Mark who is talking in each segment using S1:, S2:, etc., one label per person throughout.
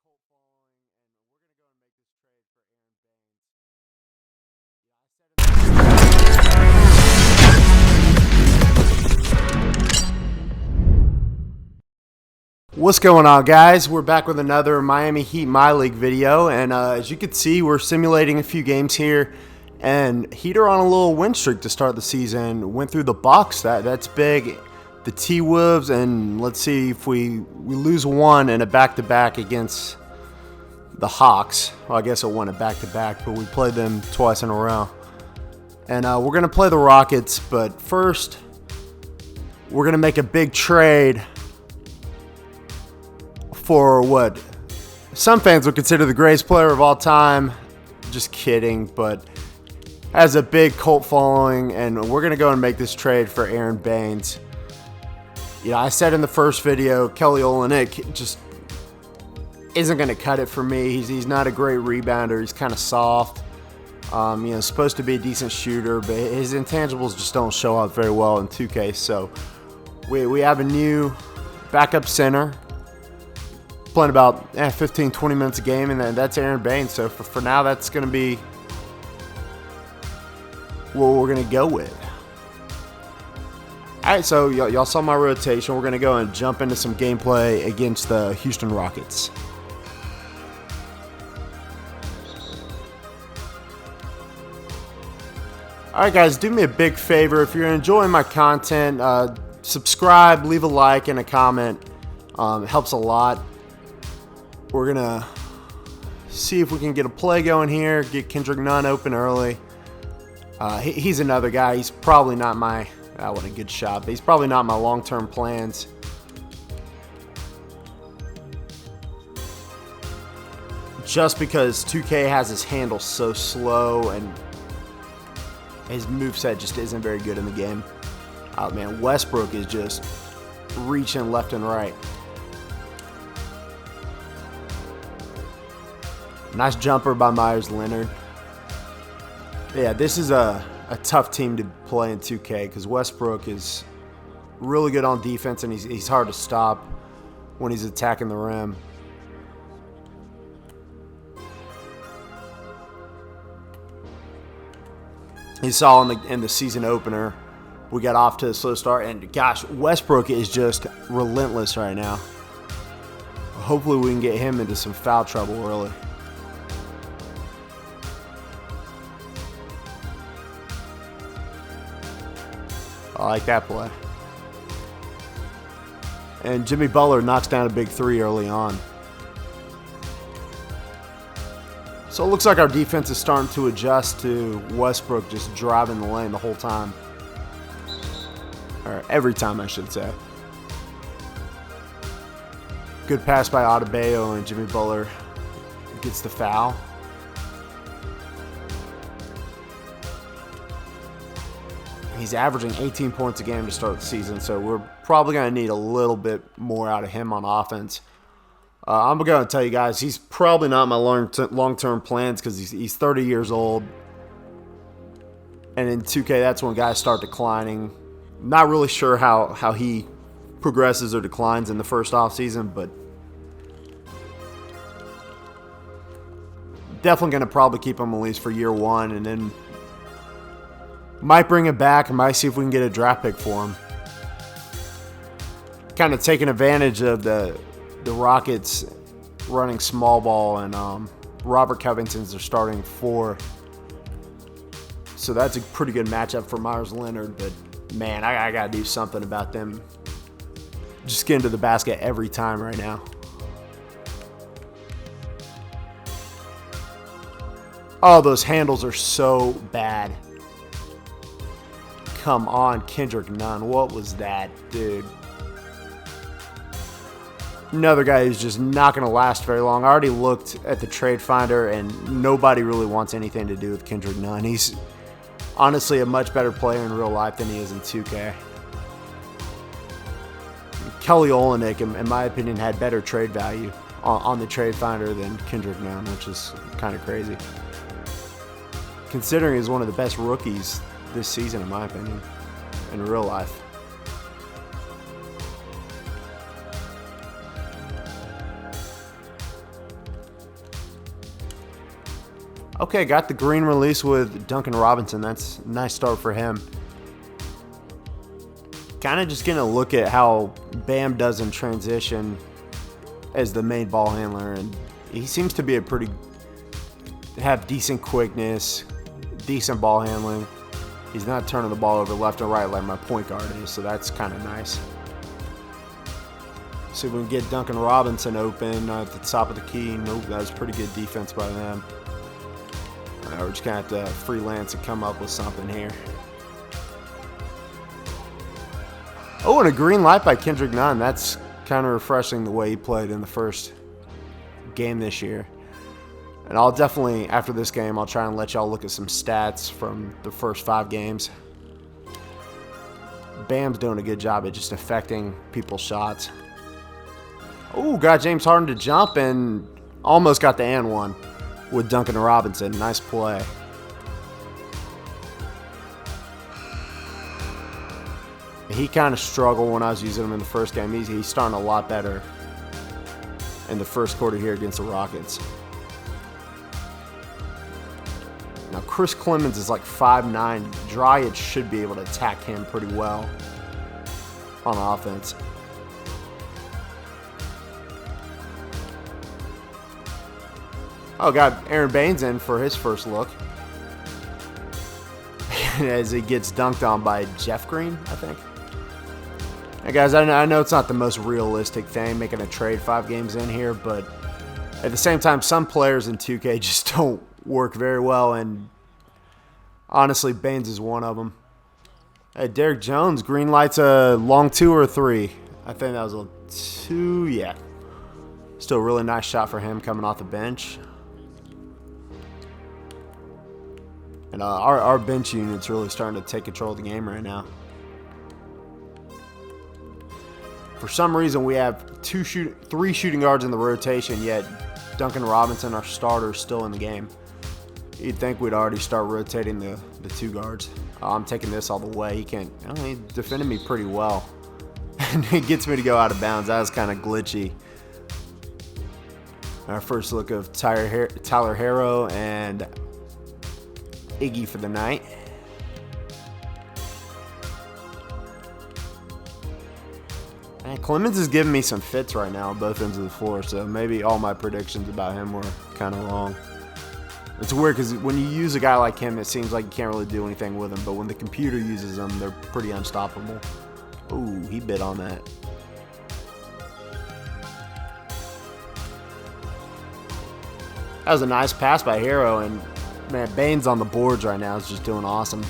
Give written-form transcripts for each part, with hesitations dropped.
S1: cult following, and we're gonna go and make this trade for What's going on, guys? We're back with another Miami Heat MyLEAGUE video, and as you can see, we're simulating a few games here, and Heat are on a little win streak to start the season. Went through the Bucks, that's big. The T-Wolves, and let's see if we lose one in a back-to-back against the Hawks. Well, I guess it won a back-to-back, but we played them twice in a row. And we're going to play the Rockets, but first, we're going to make a big trade for what some fans would consider the greatest player of all time. Just kidding, but has a big cult following, and we're going to go and make this trade for Aaron Baines. You know, I said in the first video, Kelly Olynyk just isn't going to cut it for me. He's not a great rebounder. He's kind of soft. Supposed to be a decent shooter, but his intangibles just don't show up very well in 2K. So we have a new backup center playing about 15-20 minutes a game, and that's Aaron Baines. So for now, that's going to be what we're going to go with. All right, so y'all saw my rotation. We're going to go and jump into some gameplay against the Houston Rockets. All right, guys, do me a big favor. If you're enjoying my content, subscribe, leave a like, and a comment. It helps a lot. We're going to see if we can get a play going here, get Kendrick Nunn open early. He's another guy. He's probably not my, what a good shot, but he's probably not my long-term plans. Just because 2K has his handle so slow and his moveset just isn't very good in the game. Oh, man, Westbrook is just reaching left and right. Nice jumper by Myers Leonard. Yeah, this is a tough team to play in 2K because Westbrook is really good on defense, and he's hard to stop when he's attacking the rim. You saw in the season opener, we got off to a slow start, and gosh, Westbrook is just relentless right now. Hopefully we can get him into some foul trouble early. I like that play. And Jimmy Butler knocks down a big three early on. So it looks like our defense is starting to adjust to Westbrook just driving the lane the whole time. Or every time, I should say. Good pass by Adebayo, and Jimmy Butler gets the foul. He's averaging 18 points a game to start the season, so we're probably going to need a little bit more out of him on offense. I'm going to tell you guys, he's probably not my long-term plans because he's 30 years old. And in 2K, that's when guys start declining. Not really sure how he progresses or declines in the first offseason, but definitely going to probably keep him at least for year one, and then might bring him back and might see if we can get a draft pick for him. Kind of taking advantage of the Rockets running small ball, and Robert Covington's their starting four. So that's a pretty good matchup for Myers Leonard, but man, I got to do something about them just getting to the basket every time right now. Oh, those handles are so bad. Come on, Kendrick Nunn. What was that, dude? Another guy who's just not going to last very long. I already looked at the trade finder, and nobody really wants anything to do with Kendrick Nunn. He's honestly a much better player in real life than he is in 2K. Kelly Olynyk, in my opinion, had better trade value on the trade finder than Kendrick Nunn, which is kind of crazy, considering he's one of the best rookies this season, in my opinion, in real life. Okay, got the green release with Duncan Robinson. That's a nice start for him. Kind of just going to look at how Bam does in transition as the main ball handler. And he seems to be have decent quickness, decent ball handling. He's not turning the ball over left and right like my point guard is, so that's kind of nice. See if we can get Duncan Robinson open at the top of the key. Nope, that was pretty good defense by them. We're just going to have to freelance and come up with something here. Oh, and a green light by Kendrick Nunn. That's kind of refreshing the way he played in the first game this year. And I'll definitely, after this game, I'll try and let y'all look at some stats from the first 5 games. Bam's doing a good job at just affecting people's shots. Oh, got James Harden to jump and almost got the and one with Duncan Robinson. Nice play. He kind of struggled when I was using him in the first game. He's starting a lot better in the first quarter here against the Rockets. Now, Chris Clemens is like 5'9". Dragic should be able to attack him pretty well on offense. Oh, got Aaron Baines in for his first look. As he gets dunked on by Jeff Green, I think. Hey guys, I know it's not the most realistic thing, making a trade 5 games in here, but at the same time, some players in 2K just don't work very well, and honestly, Baines is one of them. Hey, Derek Jones, green light's a long 2 or 3. I think that was a 2, yeah. Still a really nice shot for him coming off the bench. And our bench unit's really starting to take control of the game right now. For some reason, we have 3 shooting guards in the rotation, yet Duncan Robinson, our starter, is still in the game. You'd think we'd already start rotating the 2 guards. I'm taking this all the way. He defended me pretty well. And it gets me to go out of bounds. That was kind of glitchy. Our first look of Tyler Harrow and Iggy for the night. And Clemens is giving me some fits right now on both ends of the floor, so maybe all my predictions about him were kind of wrong. It's weird because when you use a guy like him, it seems like you can't really do anything with him, but when the computer uses them, they're pretty unstoppable. Ooh, he bit on that. That was a nice pass by Harrow, and man, Baines on the boards right now is just doing awesome.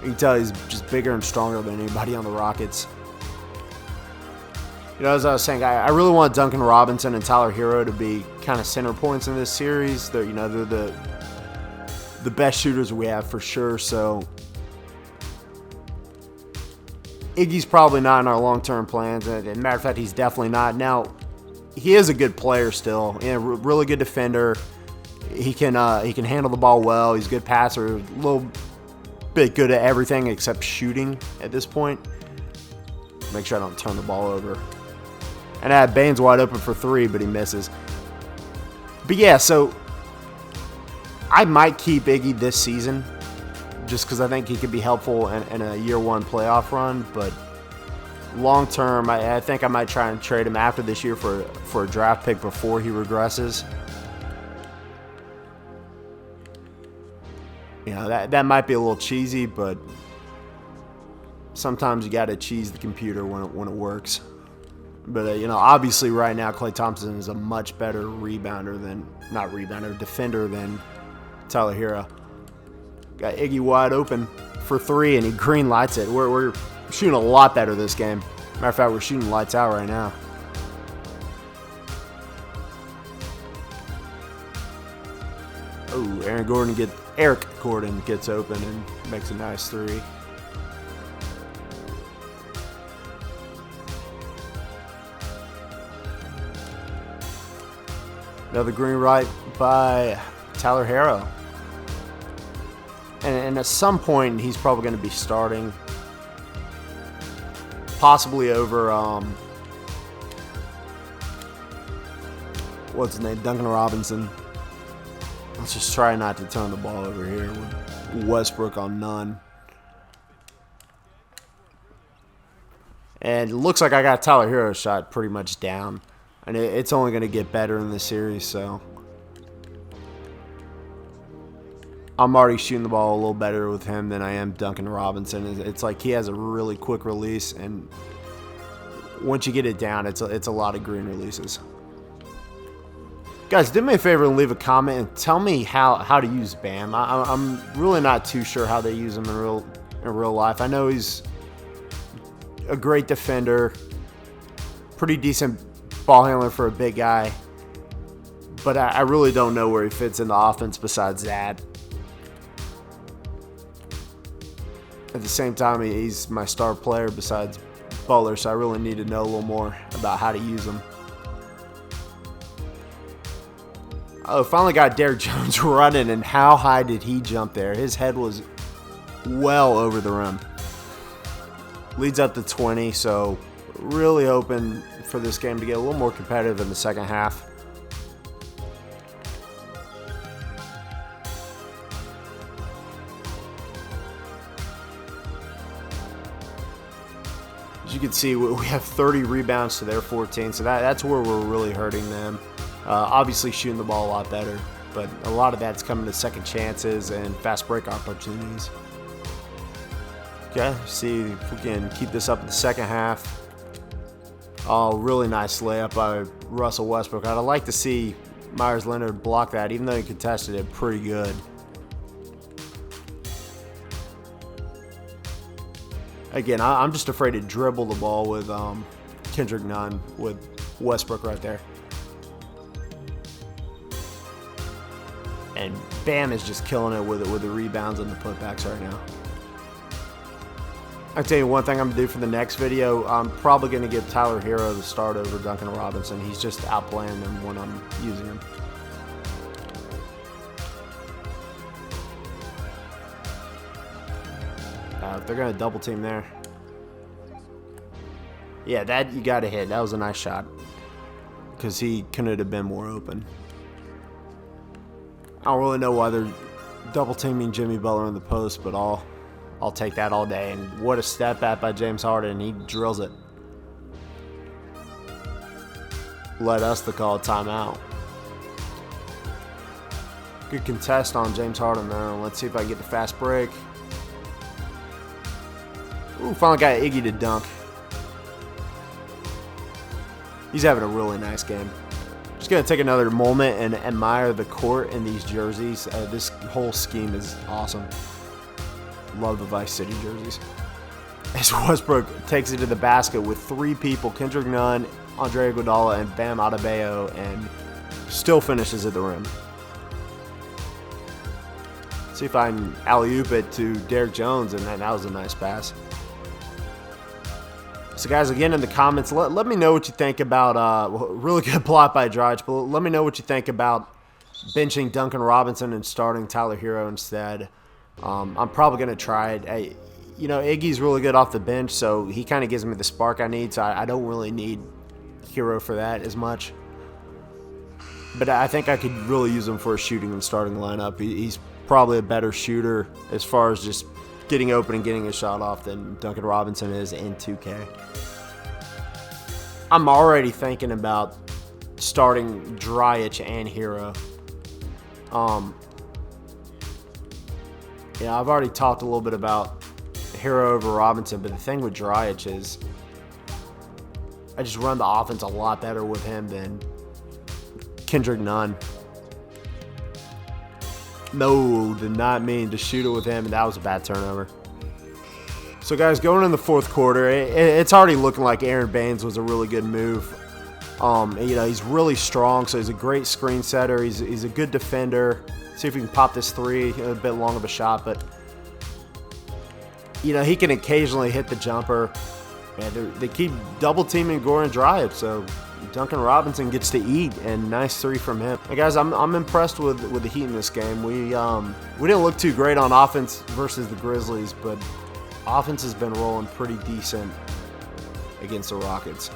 S1: You can tell he's just bigger and stronger than anybody on the Rockets. You know, as I was saying, I really want Duncan Robinson and Tyler Herro to be kind of center points in this series. They're the best shooters we have for sure. So Iggy's probably not in our long-term plans. And matter of fact, he's definitely not. Now, he is a good player still. Really good defender. He can handle the ball well. He's a good passer. A little bit good at everything except shooting at this point. Make sure I don't turn the ball over. And I had Baines wide open for 3, but he misses. But yeah, so I might keep Iggy this season just because I think he could be helpful in a year 1 playoff run. But long term, I think I might try and trade him after this year for a draft pick before he regresses. You know, that might be a little cheesy, but sometimes you got to cheese the computer when it works. But, you know, obviously right now Klay Thompson is a much better defender than Tyler Herro. Got Iggy wide open for 3, and he green lights it. We're shooting a lot better this game. Matter of fact, we're shooting lights out right now. Oh, Eric Gordon gets open and makes a nice 3. Another green light by Tyler Herro. And at some point, he's probably going to be starting. Possibly over, what's his name? Duncan Robinson. Let's just try not to turn the ball over here with Westbrook on none. And it looks like I got Tyler Hero's shot pretty much down. And it's only going to get better in this series, so I'm already shooting the ball a little better with him than I am Duncan Robinson. It's like he has a really quick release, and once you get it down, it's a lot of green releases. Guys, do me a favor and leave a comment and tell me how to use Bam. I'm really not too sure how they use him in real life. I know he's a great defender, pretty decent ball handler for a big guy, but I really don't know where he fits in the offense besides that. At the same time, he's my star player besides Butler, so I really need to know a little more about how to use him. Oh, finally got Derrick Jones running, and how high did he jump there? His head was well over the rim. Leads up to 20, so really hoping for this game to get a little more competitive in the second half. As you can see, we have 30 rebounds to their 14, so that's where we're really hurting them. Obviously shooting the ball a lot better, but a lot of that's coming to second chances and fast break opportunities. Okay, see if we can keep this up in the second half. Oh, really nice layup by Russell Westbrook. I'd like to see Myers Leonard block that, even though he contested it pretty good. Again, I'm just afraid to dribble the ball with Kendrick Nunn with Westbrook right there. And Bam is just killing it with the rebounds and the putbacks right now. I'll tell you one thing I'm going to do for the next video. I'm probably going to give Tyler Hero the start over Duncan Robinson. He's just outplaying him when I'm using him. They're going to double team there. Yeah, that you got to hit. That was a nice shot. Because he couldn't have been more open. I don't really know why they're double teaming Jimmy Butler in the post, but I'll take that all day. And what a step back by James Harden. He drills it. Led us to call a timeout. Good contest on James Harden there. Let's see if I can get the fast break. Ooh, finally got Iggy to dunk. He's having a really nice game. Just going to take another moment and admire the court in these jerseys. This whole scheme is awesome. Love the Vice City jerseys. As Westbrook takes it to the basket with three people, Kendrick Nunn, Andre Iguodala, and Bam Adebayo, and still finishes at the rim. See if I can alley-oop it to Derrick Jones, and that was a nice pass. So guys, again in the comments, let me know what you think about, really good block by Dragic, but let me know what you think about benching Duncan Robinson and starting Tyler Hero instead. I'm probably going to try it. You know, Iggy's really good off the bench, so he kind of gives me the spark I need, so I don't really need Hero for that as much. But I think I could really use him for a shooting and starting lineup. He's probably a better shooter as far as just getting open and getting a shot off than Duncan Robinson is in 2K. I'm already thinking about starting Dragic and Hero. Yeah, I've already talked a little bit about Hero over Robinson, but the thing with Dragic is I just run the offense a lot better with him than Kendrick Nunn. No, did not mean to shoot it with him, and that was a bad turnover. So, guys, going in the fourth quarter, it's already looking like Aaron Baines was a really good move. You know, he's really strong, so he's a great screen setter. He's a good defender. See if we can pop this three. A bit long of a shot, but you know, he can occasionally hit the jumper. And they keep double teaming Goran Dragic, so Duncan Robinson gets to eat, and nice three from him. Hey guys, I'm impressed with the Heat in this game. We didn't look too great on offense versus the Grizzlies, but offense has been rolling pretty decent against the Rockets.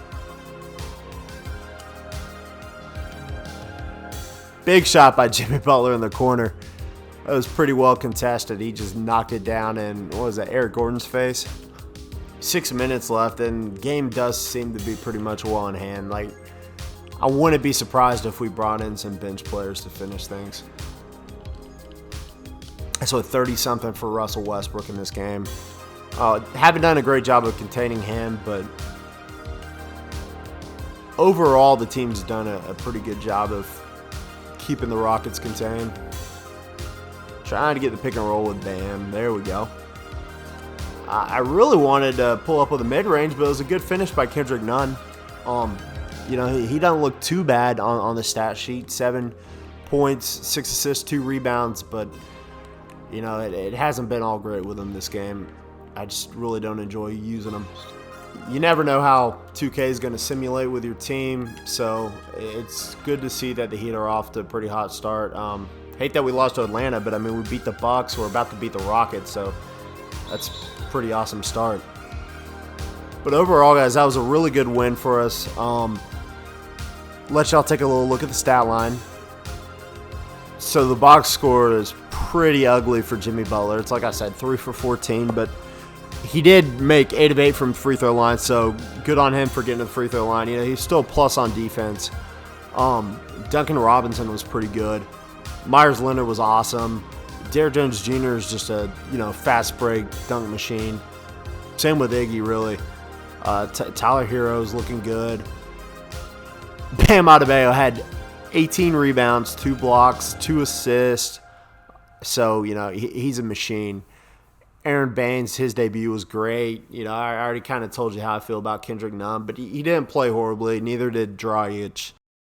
S1: Big shot by Jimmy Butler in the corner. That was pretty well contested. He just knocked it down in, what was that, Eric Gordon's face? 6 minutes left, and game does seem to be pretty much well in hand. Like, I wouldn't be surprised if we brought in some bench players to finish things. So 30-something for Russell Westbrook in this game. Haven't done a great job of containing him, but overall the team's done a pretty good job of keeping the Rockets contained. Trying to get the pick and roll with Bam. There we go. I really wanted to pull up with a mid-range, but it was a good finish by Kendrick Nunn. He doesn't look too bad on the stat sheet. 7 points, 6 assists, 2 rebounds, but it hasn't been all great with him this game. I just really don't enjoy using him. You never know how 2K is going to simulate with your team, so it's good to see that the Heat are off to a pretty hot start. Hate that we lost to Atlanta, but we beat the Bucks. We're about to beat the Rockets, so that's a pretty awesome start. But overall, guys, that was a really good win for us. Let y'all take a little look at the stat line. So the box score is pretty ugly for Jimmy Butler. It's like I said, 3 for 14, but he did make 8 of 8 from free throw line, so good on him for getting to the free throw line. He's still a plus on defense. Duncan Robinson was pretty good. Myers Leonard was awesome. Derrick Jones Jr. is just a fast break dunk machine. Same with Iggy, really. Tyler Hero's looking good. Bam Adebayo had 18 rebounds, 2 blocks, 2 assists. So, he's a machine. Aaron Baines, his debut was great. I already kind of told you how I feel about Kendrick Nunn, but he didn't play horribly. Neither did Dragic.